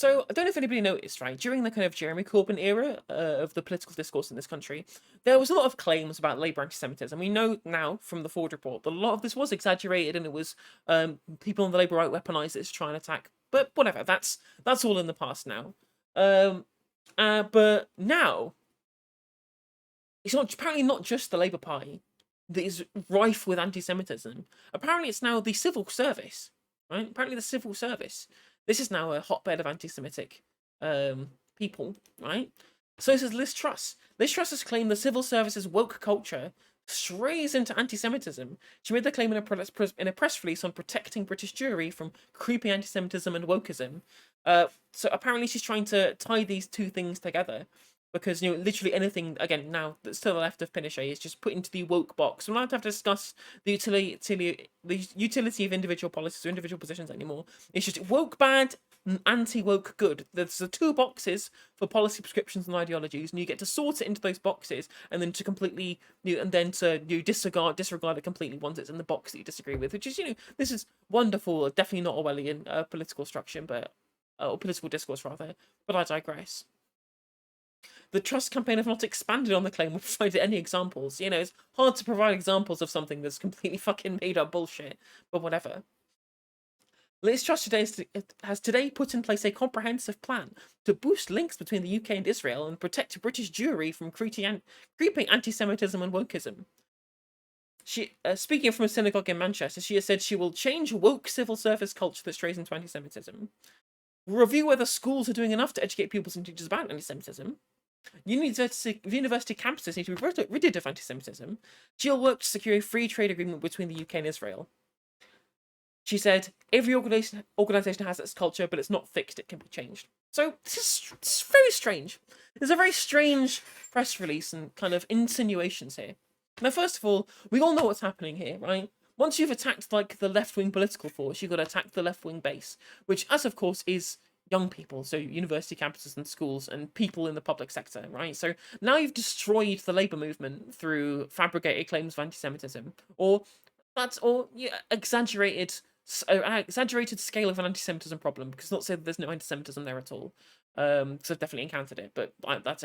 So I don't know if anybody noticed, right? During the kind of Jeremy Corbyn era of the political discourse in this country, there was a lot of claims about Labour anti-Semitism. We know now from the Ford report that a lot of this was exaggerated, and it was people on the Labour right weaponised it to try and attack. But whatever, that's all in the past now. Um, but now it's not apparently not just the Labour Party that is rife with anti-Semitism. Apparently, it's now the civil service, right? Apparently, the civil service. This is now a hotbed of anti-Semitic people, right? So this is Liz Truss. Liz Truss has claimed the civil service's woke culture strays into anti-Semitism. She made the claim in a press release on protecting British Jewry from creepy anti-Semitism and wokeism. So apparently, she's trying to tie these two things together because literally anything again now that's to the left of Pinochet is just put into the woke box. We're not to have to discuss the utility of individual policies or individual positions anymore. It's just woke bad, anti-woke good. There's the two boxes for policy prescriptions and ideologies, and you get to sort it into those boxes, and then to completely disregard it completely once it's in the box that you disagree with. Which is this is wonderful. Definitely not Orwellian political structure, but or political discourse rather. But I digress. The Truss campaign have not expanded on the claim or provided any examples. It's hard to provide examples of something that's completely fucking made up bullshit, but whatever. Liz Truss has today put in place a comprehensive plan to boost links between the UK and Israel and protect British Jewry from creeping anti-Semitism and wokeism. She, speaking from a synagogue in Manchester, she has said she will change woke civil service culture that strays into anti-Semitism, review whether schools are doing enough to educate pupils and teachers about anti-Semitism. University campuses need to be rid of anti-Semitism. She'll work to secure a free trade agreement between the UK and Israel. She said, every organisation has its culture, but it's not fixed, it can be changed. So this is very strange. There's a very strange press release and kind of insinuations here. Now, first of all, we all know what's happening here, right? Once you've attacked, like, the left-wing political force, you've got to attack the left-wing base, which, as of course, is young people, so university campuses and schools and people in the public sector, right? So now you've destroyed the labour movement through fabricated claims of anti-Semitism, or exaggerated scale of an anti-Semitism problem, because not to say that there's no anti-Semitism there at all, because I've definitely encountered it, but that's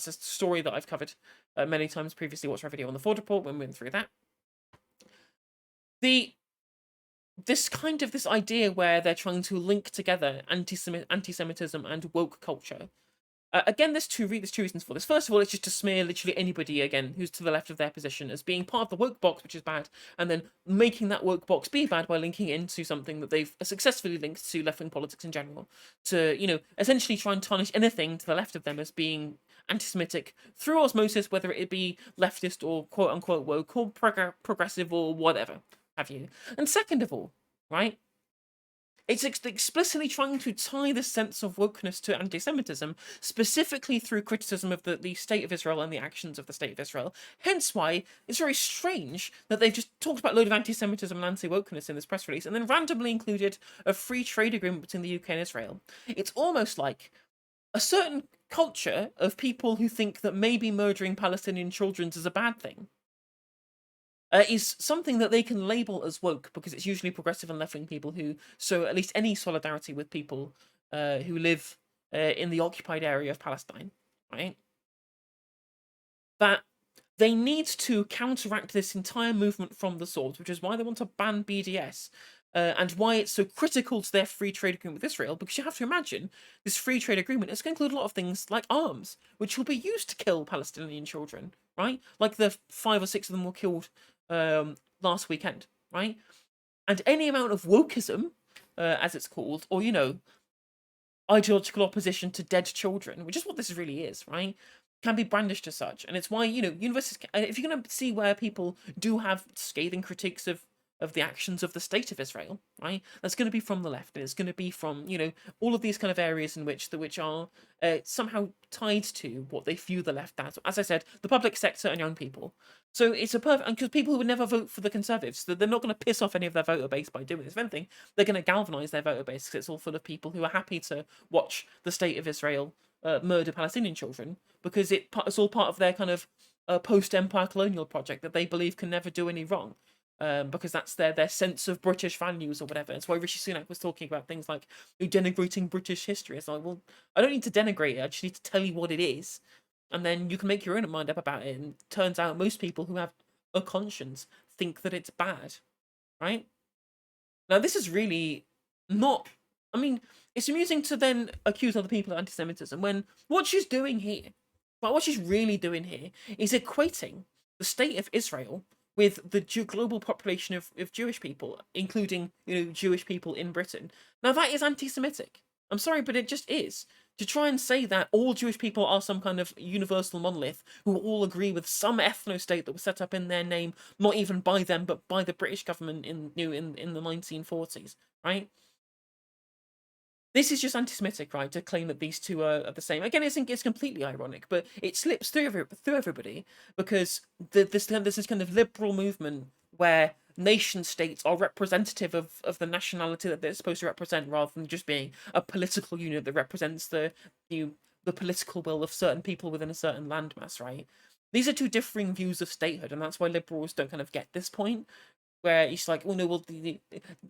a story that I've covered many times previously. Watch our video on the Ford report when we went through that. This idea where they're trying to link together anti-Semitism and woke culture. Again, there's two reasons for this. First of all, it's just to smear literally anybody, again, who's to the left of their position as being part of the woke box, which is bad, and then making that woke box be bad by linking it into something that they've successfully linked to left-wing politics in general, to, essentially try and tarnish anything to the left of them as being anti-Semitic through osmosis, whether it be leftist or quote-unquote woke or progressive or whatever have you. And second of all, right, it's explicitly trying to tie the sense of wokeness to anti-Semitism, specifically through criticism of the state of Israel and the actions of the state of Israel. Hence why it's very strange that they've just talked about a load of anti-Semitism and anti-wokeness in this press release, and then randomly included a free trade agreement between the UK and Israel. It's almost like a certain culture of people who think that maybe murdering Palestinian children is a bad thing. Is something that they can label as woke, because it's usually progressive and left-wing people who show at least any solidarity with people who live in the occupied area of Palestine, right? That they need to counteract this entire movement from the source, which is why they want to ban BDS, and why it's so critical to their free trade agreement with Israel, because you have to imagine this free trade agreement is going to include a lot of things like arms, which will be used to kill Palestinian children, right? Like the 5 or 6 of them were killed last weekend, right? And any amount of wokeism, as it's called, or ideological opposition to dead children, which is what this really is, right, can be brandished as such. And it's why universities, if you're going to see where people do have scathing critiques of the actions of the state of Israel, right? That's going to be from the left, and it's going to be from all of these kind of areas in which are somehow tied to what they view the left as I said, the public sector and young people. So it's a perfect, because people who would never vote for the Conservatives, they're not going to piss off any of their voter base by doing this. If anything, they're going to galvanise their voter base, because it's all full of people who are happy to watch the state of Israel murder Palestinian children, because it's all part of their kind of post-empire colonial project that they believe can never do any wrong. because that's their sense of British values or whatever. That's why Rishi Sunak was talking about things like denigrating British history. It's like, well, I don't need to denigrate it. I just need to tell you what it is, and then you can make your own mind up about it. And turns out most people who have a conscience think that it's bad, right? Now, this is really not. I mean, it's amusing to then accuse other people of anti-Semitism when what she's doing here, but what she's really doing here, is equating the state of Israel with the global population of Jewish people, including Jewish people in Britain. Now that is anti-Semitic. I'm sorry, but it just is. To try and say that all Jewish people are some kind of universal monolith who all agree with some ethno-state that was set up in their name, not even by them, but by the British government in the 1940s, right? This is just anti-Semitic, right? To claim that these two are the same. Again, it's completely ironic, but it slips through everybody because there's this kind of liberal movement where nation states are representative of the nationality that they're supposed to represent, rather than just being a political unit that represents the political will of certain people within a certain landmass, right? These are two differing views of statehood, and that's why liberals don't kind of get this point where it's like, oh no, well,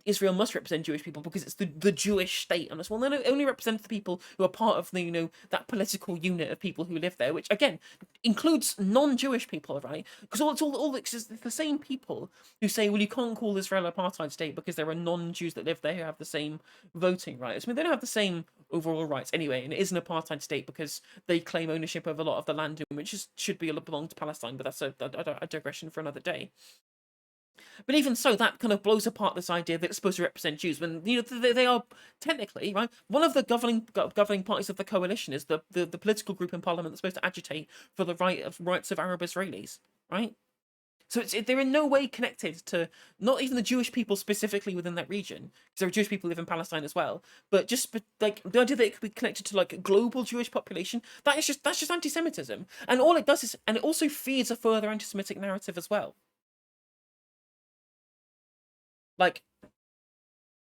Israel must represent Jewish people because it's the Jewish state, and it's, well, no, it only represents the people who are part of the that political unit of people who live there, which again includes non-Jewish people, right? Because it's the same people who say, well, you can't call Israel an apartheid state because there are non-Jews that live there who have the same voting rights. I mean, they don't have the same overall rights anyway, and it is an apartheid state because they claim ownership of a lot of the land, which should belong to Palestine, but that's a digression for another day. But even so, that kind of blows apart this idea that it's supposed to represent Jews when they are technically, right. One of the governing parties of the coalition is the political group in parliament that's supposed to agitate for the rights of Arab Israelis, right? So they're in no way connected to not even the Jewish people specifically within that region, because there are Jewish people who live in Palestine as well. But just like the idea that it could be connected to like a global Jewish population, that's just anti-Semitism, and all it does is, and it also feeds a further anti-Semitic narrative as well. Like,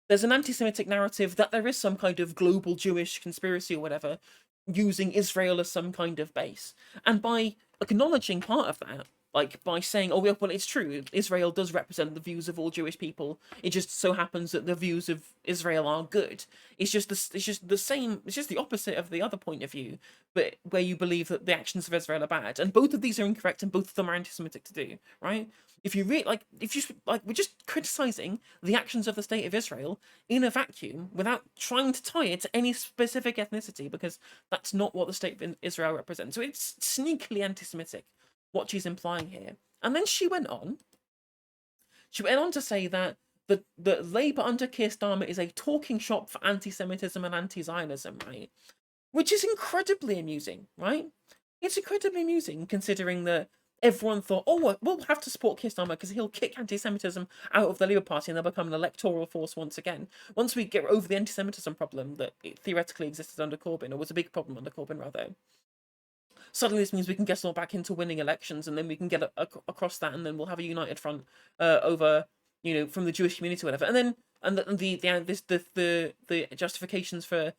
there's an anti-Semitic narrative that there is some kind of global Jewish conspiracy or whatever, using Israel as some kind of base. And by acknowledging part of that, like by saying, oh, well, it's true, Israel does represent the views of all Jewish people. It just so happens that the views of Israel are good. It's just the same. It's just the opposite of the other point of view, but where you believe that the actions of Israel are bad, and both of these are incorrect, and both of them are anti-Semitic to do. Right? If you read, like, if you like, we're just criticizing the actions of the state of Israel in a vacuum without trying to tie it to any specific ethnicity, because that's not what the state of Israel represents. So it's sneakily anti-Semitic what she's implying here. And then she went on. She went on to say that the Labour under Keir Starmer is a talking shop for anti-Semitism and anti-Zionism, right? Which is incredibly amusing, right? It's incredibly amusing considering that everyone thought, oh, we'll have to support Keir Starmer because he'll kick anti-Semitism out of the Labour Party and they'll become an electoral force once again. Once we get over the anti-Semitism problem that theoretically existed under Corbyn, or was a big problem under Corbyn, rather, suddenly this means we can get all back into winning elections, and then we can get across that, and then we'll have a united front over, from the Jewish community, or whatever. And then the justifications for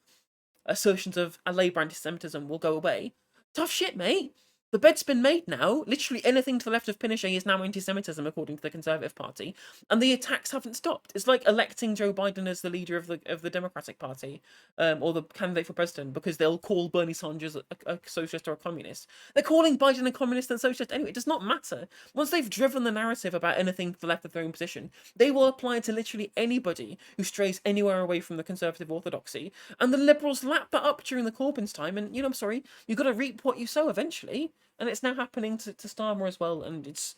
assertions of a Labour anti-Semitism will go away. Tough shit, mate. The bed's been made now. Literally anything to the left of Pinochet is now anti-Semitism, according to the Conservative Party, and the attacks haven't stopped. It's like electing Joe Biden as the leader of the Democratic Party, or the candidate for president, because they'll call Bernie Sanders a socialist or a communist. They're calling Biden a communist and socialist anyway. It does not matter. Once they've driven the narrative about anything to the left of their own position, they will apply it to literally anybody who strays anywhere away from the conservative orthodoxy. And the Liberals lapped that up during the Corbyn's time. And I'm sorry, you've got to reap what you sow eventually. And it's now happening to Starmer as well, and it's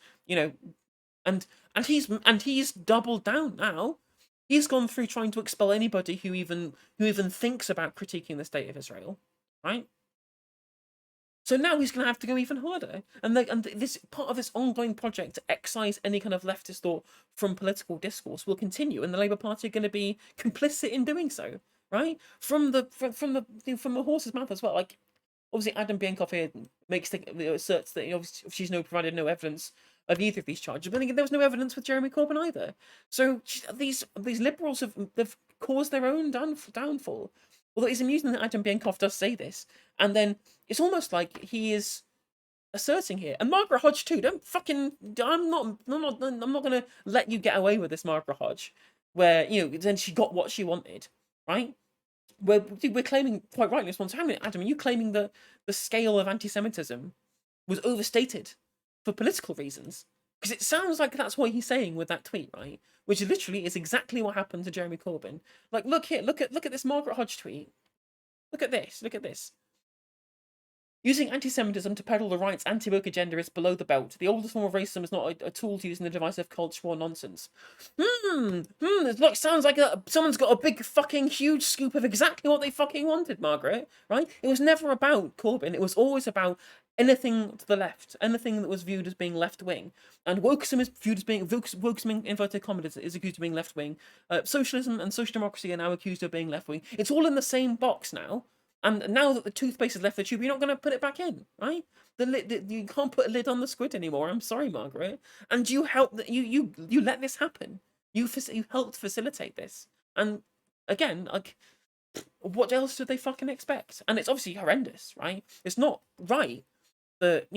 and he's doubled down now. He's gone through trying to expel anybody who even thinks about critiquing the state of Israel, right? So now he's going to have to go even harder, and this part of this ongoing project to excise any kind of leftist thought from political discourse will continue, and the Labour Party are going to be complicit in doing so, right? From the horse's mouth as well, like. Obviously, Adam Biancoff here asserts that she's provided no evidence of either of these charges. But again, there was no evidence with Jeremy Corbyn either. So these Liberals have caused their own downfall. Although it's amusing that Adam Biancoff does say this, and then it's almost like he is asserting here. And Margaret Hodge too. Don't fucking. I'm not gonna let you get away with this, Margaret Hodge. Where then she got what she wanted, right? We're claiming quite rightly. Adam, are you claiming that the scale of anti-Semitism was overstated for political reasons? Because it sounds like that's what he's saying with that tweet, right? Which literally is exactly what happened to Jeremy Corbyn. Like, look here, look at this Margaret Hodge tweet. Look at this. Look at this. Using anti-Semitism to peddle the right's anti-woke agenda is below the belt. The oldest form of racism is not a tool to use in the divisive cultural nonsense. It sounds like someone's got a big fucking huge scoop of exactly what they fucking wanted, Margaret, right? It was never about Corbyn. It was always about anything to the left, anything that was viewed as being left-wing. And wokeism is viewed as being, wokeism in inverted commas is accused of being left-wing. Socialism and social democracy are now accused of being left-wing. It's all in the same box now. And now that the toothpaste has left the tube, you're not going to put it back in, right? You can't put a lid on the squid anymore. I'm sorry, Margaret. And you let this happen. You helped facilitate this. And again, like, what else did they fucking expect? And it's obviously horrendous, right? It's not right that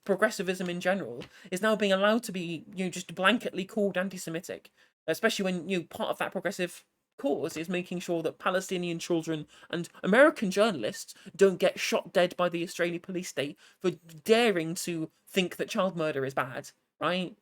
progressivism in general is now being allowed to be just blanketly called anti-Semitic, especially when part of that progressive cause is making sure that Palestinian children and American journalists don't get shot dead by the Israeli police state for daring to think that child murder is bad, right?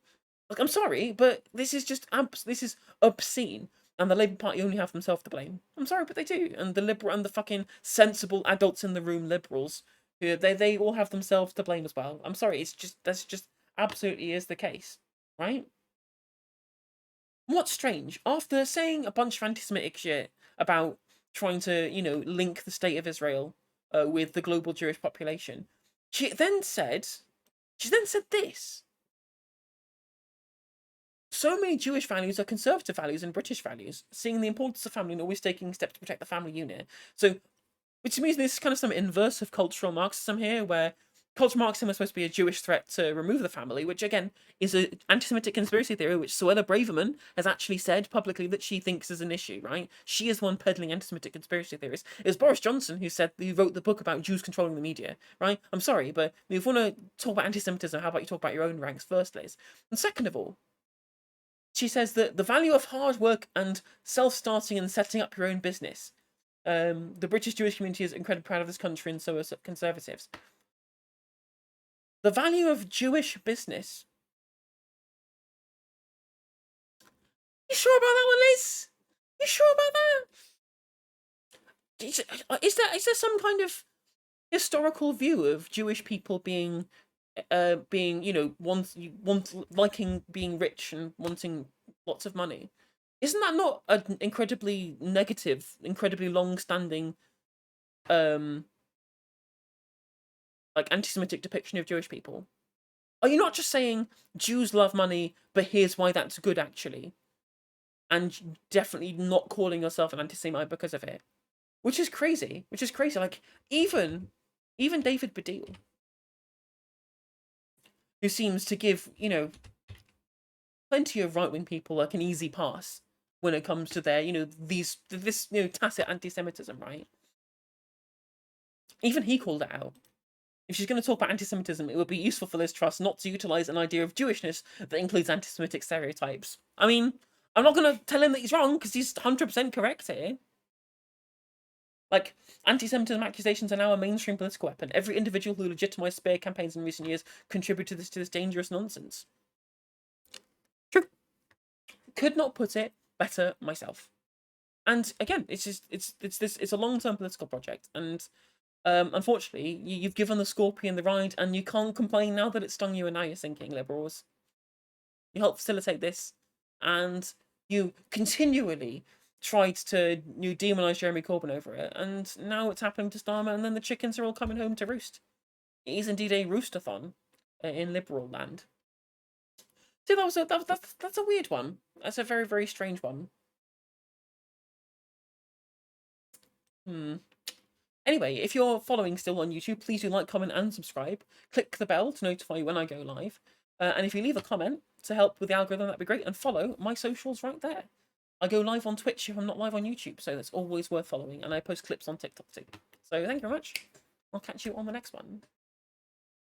Like, I'm sorry, but this is just this is obscene. And the Labour Party only have themselves to blame. I'm sorry, but they do. And the fucking sensible adults in the room, liberals, they all have themselves to blame as well. I'm sorry, that's just absolutely is the case, right? What's strange, after saying a bunch of anti-Semitic shit about trying to, link the state of Israel with the global Jewish population, she then said this. So many Jewish values are conservative values and British values, seeing the importance of family and always taking steps to protect the family unit. So, which means there's kind of some inverse of cultural Marxism here, where cultural Marxism is supposed to be a Jewish threat to remove the family, which again is an anti-Semitic conspiracy theory, which Suella Braverman has actually said publicly that she thinks is an issue, right? She is one peddling anti-Semitic conspiracy theories. It was Boris Johnson who wrote the book about Jews controlling the media, right? I'm sorry, but if you want to talk about anti-Semitism, how about you talk about your own ranks first, Liz? And second of all, she says that the value of hard work and self-starting and setting up your own business. The British Jewish community is incredibly proud of this country, and so are conservatives. The value of Jewish business. You sure about that one, Liz? You sure about that? Is there some kind of historical view of Jewish people being liking being rich and wanting lots of money? Isn't that not an incredibly negative, incredibly long-standing like anti-Semitic depiction of Jewish people? Are you not just saying Jews love money, but here's why that's good actually? And definitely not calling yourself an anti-Semite because of it. Which is crazy. Like, even David Baddiel, who seems to give, plenty of right-wing people like an easy pass when it comes to their, this tacit anti-Semitism, right? Even he called it out. If she's going to talk about anti-Semitism, it would be useful for Liz Truss not to utilise an idea of Jewishness that includes anti-Semitic stereotypes. I mean, I'm not going to tell him that he's wrong, because he's 100% correct here. Like, anti-Semitism accusations are now a mainstream political weapon. Every individual who legitimised smear campaigns in recent years contributed to this dangerous nonsense. True. Could not put it better myself. And again, it's a long-term political project, and unfortunately, you've given the scorpion the ride, and you can't complain now that it stung you, and now you're sinking, liberals. You helped facilitate this, and you continually tried to demonise Jeremy Corbyn over it, and now it's happening to Starmer, and then the chickens are all coming home to roost. It is indeed a roostathon in liberal land. See, that's a weird one. That's a very, very strange one. Anyway, if you're following still on YouTube, please do like, comment, and subscribe. Click the bell to notify you when I go live. And if you leave a comment to help with the algorithm, that'd be great. And follow my socials right there. I go live on Twitch if I'm not live on YouTube, so that's always worth following. And I post clips on TikTok too. So thank you very much. I'll catch you on the next one.